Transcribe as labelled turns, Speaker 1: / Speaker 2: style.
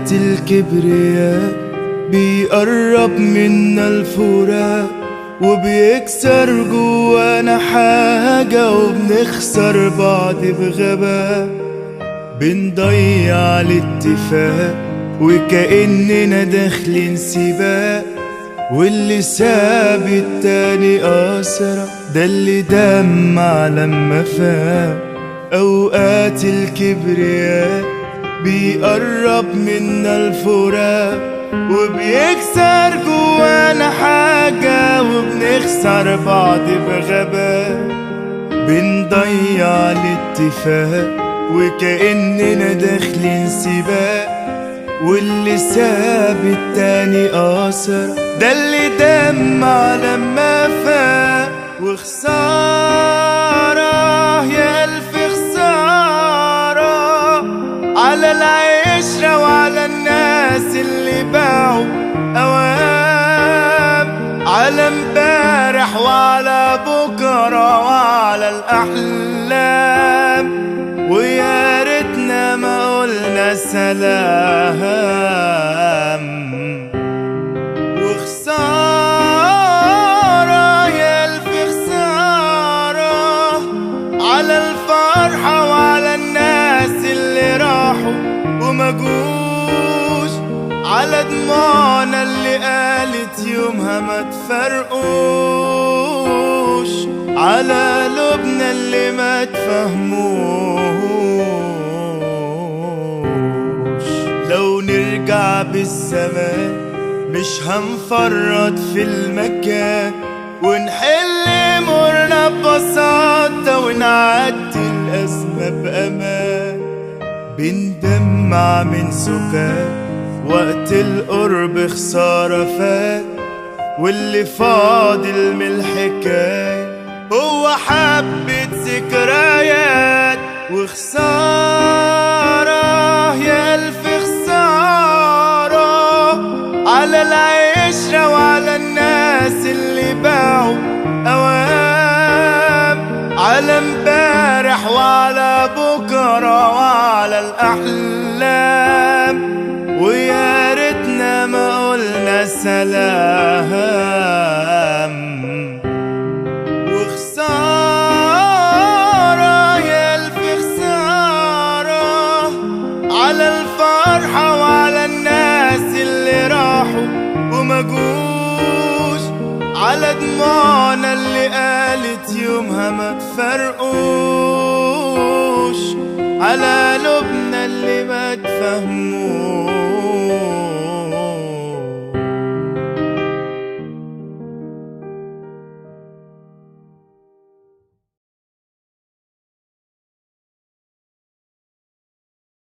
Speaker 1: أوقات الكبرياء بيقرب منا الفراق، وبيكسر جوانا حاجة وبنخسر بعض بغباء. بنضيع الاتفاق وكأننا داخلين سباق، واللي ساب التاني أسرع ده اللي دمع لما فاق. أوقات الكبرياء بيقرب منا الفراق، وبيكسر جوانا حاجة وبنخسر بعض بغباء. بنضيع الاتفاق وكأننا داخلين سباق، واللي ساب التاني أسرع ده اللي دمع لما فاق. وخسارة يا ألف خسارة على العشرة وعلى الناس اللي باعوا أوام، على امبارح وعلى بكرة وعلى الأحلام. ويا ريتنا ما قلنا سلام. وخسارة يا ألف خسارة على الفرحة وعلى الناس اللي راحوا وما جوش، على دموعنا اللي قالت يومها ما تفرقوش، على قلوبنا اللي ما تفهموش. لو نرجع بالزمان مش هنفرط في المكان، ونحل أمورنا ببساطة ونعدي الأزمة بأمان. بندمع من سكات وقت القرب خسارة فات، واللي فاضل من الحكاية هو حبة ذكريات. وخسارة يا ألف خسارة على العشرة وعلى الناس اللي باعوا أوام، على امبارح وعلى بكرة وعلى الأحلام. ويا ريتنا ما قلنا سلام. وخسارة يا ألف خسارة على الفرحة وعلى الناس اللي راحوا وما جوش، على دموعنا اللي قالت يومها ما تفرقوش، على قلوبنا اللي ما تفهموش.